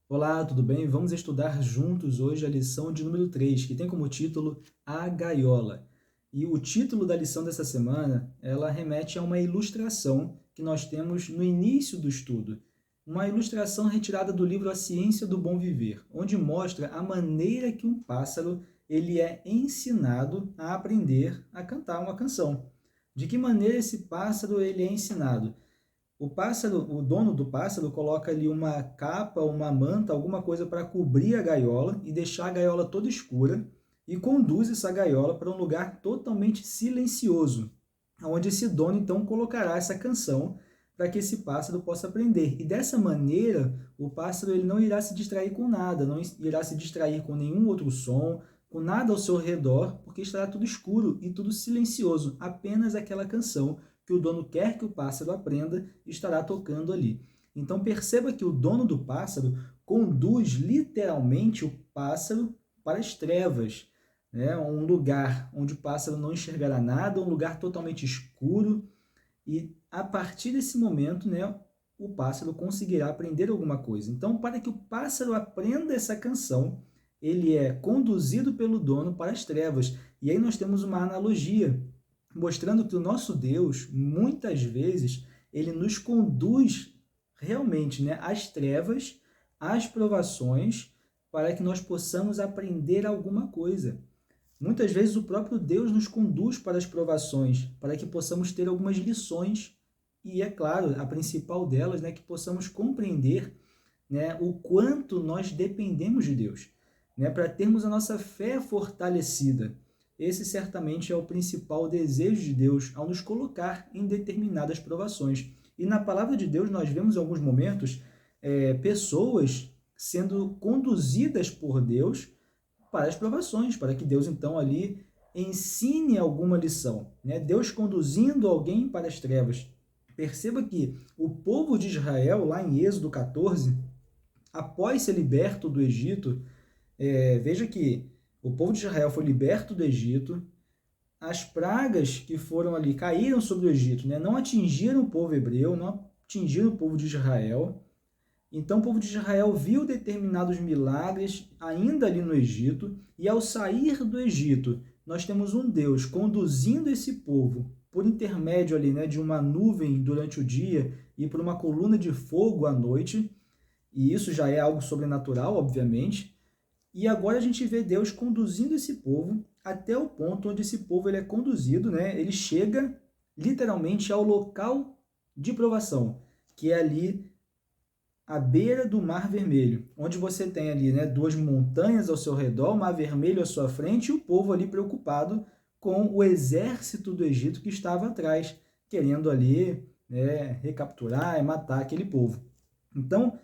Olá, tudo bem? Vamos estudar juntos hoje a lição de número 3, que tem como título A Gaiola. E o título da lição dessa semana, ela remete a uma ilustração que nós temos no início do estudo. Uma ilustração retirada do livro A Ciência do Bom Viver, onde mostra a maneira que um pássaro ele é ensinado a aprender a cantar uma canção. De que maneira esse pássaro ele é ensinado? O pássaro, o dono do pássaro coloca ali uma capa, uma manta, alguma coisa para cobrir a gaiola e deixar a gaiola toda escura e conduz essa gaiola para um lugar totalmente silencioso, onde esse dono então colocará essa canção para que esse pássaro possa aprender. E dessa maneira, o pássaro ele não irá se distrair com nada, não irá se distrair com nenhum outro som, com nada ao seu redor, porque estará tudo escuro e tudo silencioso, apenas aquela canção que o dono quer que o pássaro aprenda estará tocando ali. Então perceba que o dono do pássaro conduz literalmente o pássaro para as trevas, né? Um lugar onde o pássaro não enxergará nada, um lugar totalmente escuro, e a partir desse momento, né, o pássaro conseguirá aprender alguma coisa. Então, para que o pássaro aprenda essa canção, ele é conduzido pelo dono para as trevas. E aí nós temos uma analogia mostrando que o nosso Deus, muitas vezes, ele nos conduz realmente, né, às trevas, às provações, para que nós possamos aprender alguma coisa. Muitas vezes o próprio Deus nos conduz para as provações, para que possamos ter algumas lições, e é claro, a principal delas, né, que possamos compreender, né, o quanto nós dependemos de Deus, né, para termos a nossa fé fortalecida. Esse certamente é o principal desejo de Deus ao nos colocar em determinadas provações. E na palavra de Deus nós vemos em alguns momentos pessoas sendo conduzidas por Deus para as provações, para que Deus então ali ensine alguma lição, né? Deus conduzindo alguém para as trevas. Perceba que o povo de Israel, lá em Êxodo 14, após ser liberto do Egito, veja que o povo de Israel foi liberto do Egito, as pragas que foram ali caíram sobre o Egito, né? Não atingiram o povo hebreu, não atingiram o povo de Israel. Então o povo de Israel viu determinados milagres ainda ali no Egito, e ao sair do Egito, nós temos um Deus conduzindo esse povo por intermédio ali, né, de uma nuvem durante o dia e por uma coluna de fogo à noite, e isso já é algo sobrenatural, obviamente. E agora a gente vê Deus conduzindo esse povo até o ponto onde esse povo ele é conduzido, né? Ele chega literalmente ao local de provação, que é ali à beira do Mar Vermelho, onde você tem ali, né, duas montanhas ao seu redor, o Mar Vermelho à sua frente e o povo ali preocupado com o exército do Egito que estava atrás, querendo ali, né, recapturar e matar aquele povo. Então,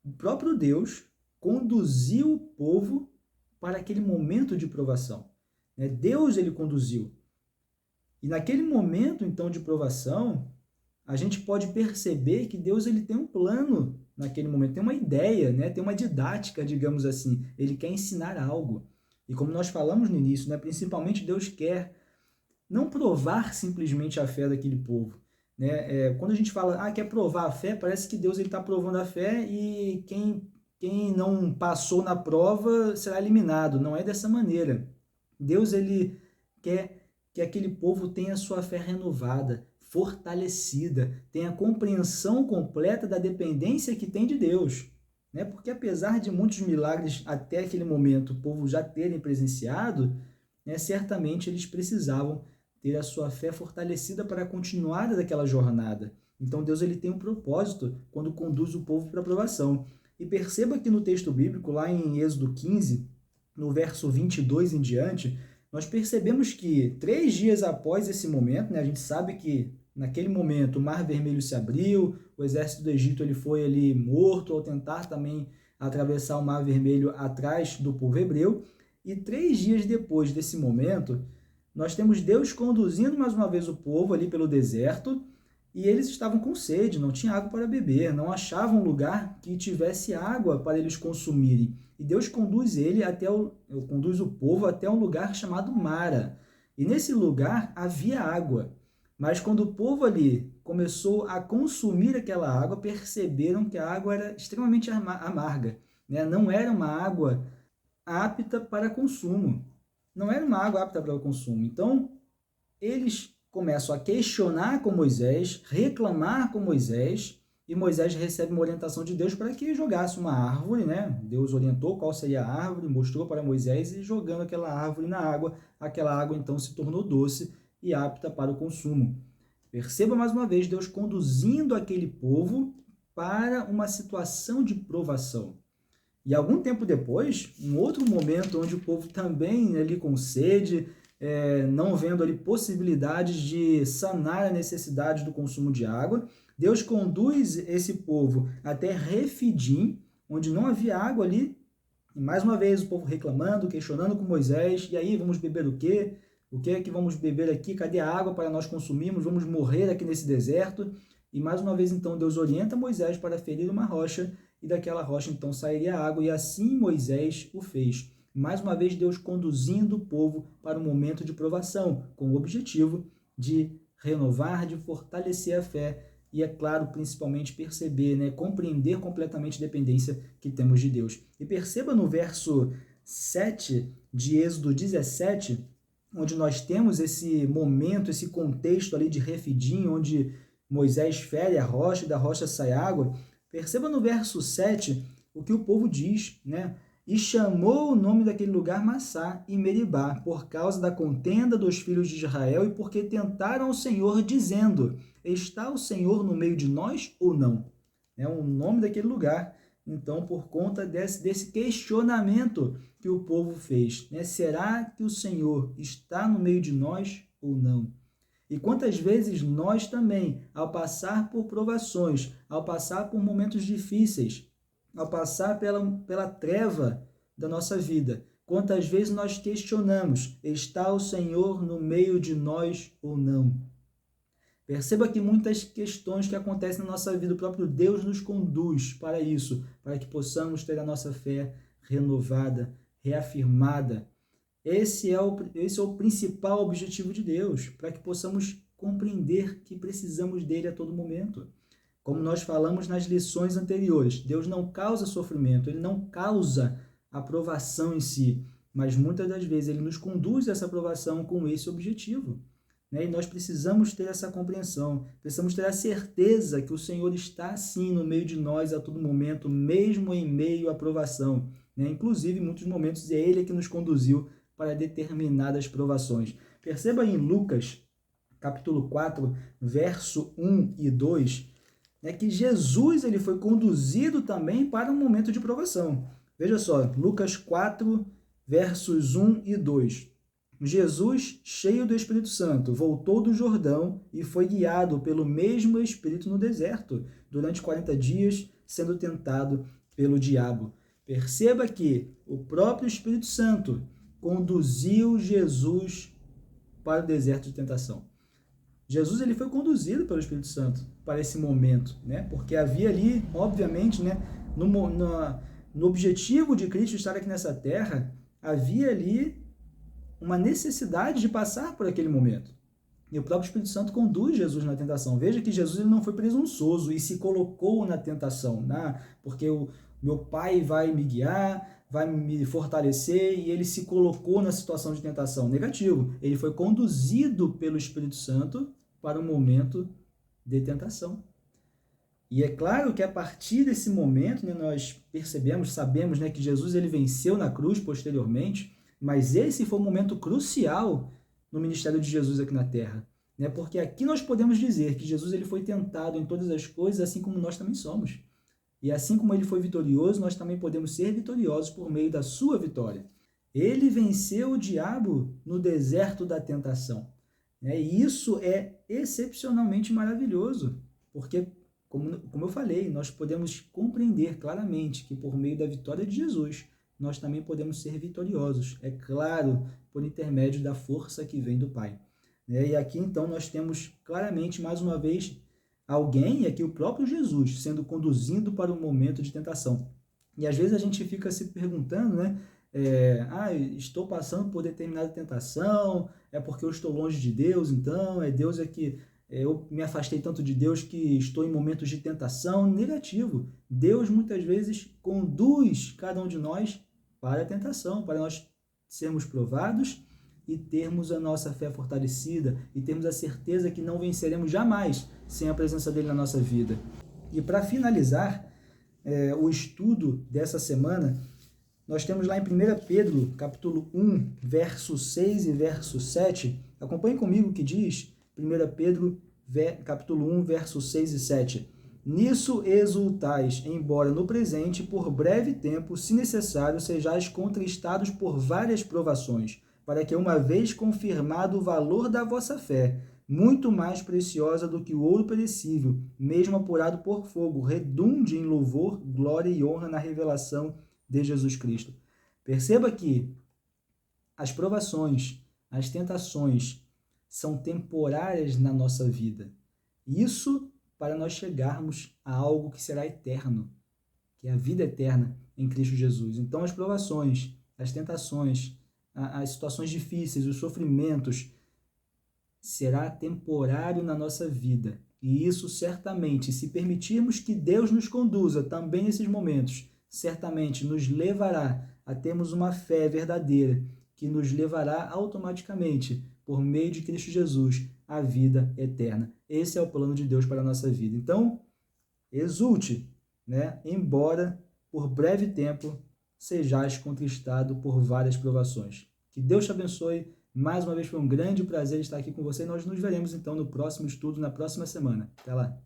o próprio Deus conduziu o povo para aquele momento de provação, né? Deus ele conduziu. E naquele momento então de provação, a gente pode perceber que Deus ele tem um plano naquele momento, tem uma ideia, né? Tem uma didática, digamos assim. Ele quer ensinar algo. E como nós falamos no início, né? Principalmente Deus quer não provar simplesmente a fé daquele povo. Né? Quando a gente fala, quer provar a fé, parece que Deus está provando a fé e quem não passou na prova será eliminado. Não é dessa maneira. Deus ele quer que aquele povo tenha sua fé renovada, fortalecida, tenha compreensão completa da dependência que tem de Deus. Né? Porque apesar de muitos milagres até aquele momento o povo já terem presenciado, né, certamente eles precisavam ter a sua fé fortalecida para continuar daquela jornada. Então Deus ele tem um propósito quando conduz o povo para a aprovação. E perceba que no texto bíblico, lá em Êxodo 15, no verso 22 em diante, nós percebemos que 3 dias após esse momento, né, a gente sabe que naquele momento o Mar Vermelho se abriu, o exército do Egito ele foi ali morto ao tentar também atravessar o Mar Vermelho atrás do povo hebreu, e 3 dias depois desse momento, nós temos Deus conduzindo mais uma vez o povo ali pelo deserto, e eles estavam com sede, não tinha água para beber, não achavam um lugar que tivesse água para eles consumirem. E Deus conduz o povo até um lugar chamado Mara. E nesse lugar havia água. Mas quando o povo ali começou a consumir aquela água, perceberam que a água era extremamente amarga. né? Não era uma água apta para consumo. Não era uma água apta para o consumo. Então, eles começam a questionar com Moisés, reclamar com Moisés, e Moisés recebe uma orientação de Deus para que jogasse uma árvore, né? Deus orientou qual seria a árvore, mostrou para Moisés, e jogando aquela árvore na água, aquela água então se tornou doce e apta para o consumo. Perceba mais uma vez Deus conduzindo aquele povo para uma situação de provação. E algum tempo depois, um outro momento onde o povo também ali com sede, não vendo ali possibilidades de sanar a necessidade do consumo de água, Deus conduz esse povo até Refidim, onde não havia água ali, e mais uma vez o povo reclamando, questionando com Moisés, e aí, vamos beber o quê? O que é que vamos beber aqui? Cadê a água para nós consumirmos? Vamos morrer aqui nesse deserto? E mais uma vez, então, Deus orienta Moisés para ferir uma rocha, e daquela rocha, então, sairia água, e assim Moisés o fez. Mais uma vez, Deus conduzindo o povo para um momento de provação, com o objetivo de renovar, de fortalecer a fé, e, é claro, principalmente perceber, né, compreender completamente a dependência que temos de Deus. E perceba no verso 7 de Êxodo 17, onde nós temos esse momento, esse contexto ali de Refidim, onde Moisés fere a rocha e da rocha sai água. Perceba no verso 7 o que o povo diz, né? E chamou o nome daquele lugar Massá e Meribá, por causa da contenda dos filhos de Israel e porque tentaram o Senhor, dizendo: está o Senhor no meio de nós ou não? É o nome daquele lugar. Então, por conta desse questionamento que o povo fez, né? Será que o Senhor está no meio de nós ou não? E quantas vezes nós também, ao passar por provações, ao passar por momentos difíceis, ao passar pela treva da nossa vida, quantas vezes nós questionamos: está o Senhor no meio de nós ou não? Perceba que muitas questões que acontecem na nossa vida, o próprio Deus nos conduz para isso, para que possamos ter a nossa fé renovada, reafirmada. Esse é o principal objetivo de Deus, para que possamos compreender que precisamos dele a todo momento. Como nós falamos nas lições anteriores, Deus não causa sofrimento, ele não causa a provação em si, mas muitas das vezes ele nos conduz a essa provação com esse objetivo. E nós precisamos ter essa compreensão, precisamos ter a certeza que o Senhor está sim no meio de nós a todo momento, mesmo em meio à provação. Inclusive, em muitos momentos, é Ele que nos conduziu para determinadas provações. Perceba em Lucas, capítulo 4, verso 1 e 2, que Jesus ele foi conduzido também para um momento de provação. Veja só, Lucas 4, versos 1 e 2. Jesus, cheio do Espírito Santo, voltou do Jordão e foi guiado pelo mesmo Espírito no deserto, durante 40 dias, sendo tentado pelo diabo. Perceba que o próprio Espírito Santo conduziu Jesus para o deserto de tentação. Jesus ele foi conduzido pelo Espírito Santo para esse momento, porque havia ali, obviamente, no objetivo de Cristo estar aqui nessa terra, havia ali uma necessidade de passar por aquele momento. E o próprio Espírito Santo conduz Jesus na tentação. Veja que Jesus ele não foi presunçoso e se colocou na tentação, porque o meu Pai vai me guiar, vai me fortalecer, e ele se colocou na situação de tentação. Negativo. Ele foi conduzido pelo Espírito Santo para um momento de tentação. E é claro que a partir desse momento, nós percebemos, sabemos que Jesus ele venceu na cruz posteriormente, mas esse foi um momento crucial no ministério de Jesus aqui na Terra. Porque aqui nós podemos dizer que Jesus ele foi tentado em todas as coisas, assim como nós também somos. E assim como ele foi vitorioso, nós também podemos ser vitoriosos por meio da sua vitória. Ele venceu o diabo no deserto da tentação. E isso é excepcionalmente maravilhoso, porque, como eu falei, nós podemos compreender claramente que por meio da vitória de Jesus, nós também podemos ser vitoriosos, é claro, por intermédio da força que vem do Pai. E aqui, então, nós temos claramente, mais uma vez, alguém, e aqui o próprio Jesus, sendo conduzido para um momento de tentação. E às vezes a gente fica se perguntando, estou passando por determinada tentação, é porque eu estou longe de Deus, então, Deus é que eu me afastei tanto de Deus que estou em momentos de tentação. Negativo. Deus muitas vezes conduz cada um de nós para a tentação, para nós sermos provados e termos a nossa fé fortalecida e termos a certeza que não venceremos jamais sem a presença dele na nossa vida. E para finalizar o estudo dessa semana, nós temos lá em 1 Pedro, capítulo 1, verso 6 e verso 7. Acompanhe comigo o que diz 1 Pedro, capítulo 1, verso 6 e 7. Nisso exultais, embora no presente, por breve tempo, se necessário, sejais contristados por várias provações, para que, uma vez confirmado o valor da vossa fé, muito mais preciosa do que o ouro perecível, mesmo apurado por fogo, redunde em louvor, glória e honra na revelação de Jesus Cristo. Perceba que as provações, as tentações são temporárias na nossa vida. Isso para nós chegarmos a algo que será eterno, que é a vida eterna em Cristo Jesus. Então as provações, as tentações, as situações difíceis, os sofrimentos, será temporário na nossa vida. E isso certamente, se permitirmos que Deus nos conduza também nesses momentos, certamente nos levará a termos uma fé verdadeira, que nos levará automaticamente, por meio de Cristo Jesus, à vida eterna. Esse é o plano de Deus para a nossa vida. Então, exulte, embora por breve tempo sejais contristado por várias provações. Que Deus te abençoe. Mais uma vez foi um grande prazer estar aqui com você. Nós nos veremos então no próximo estudo, na próxima semana. Até lá!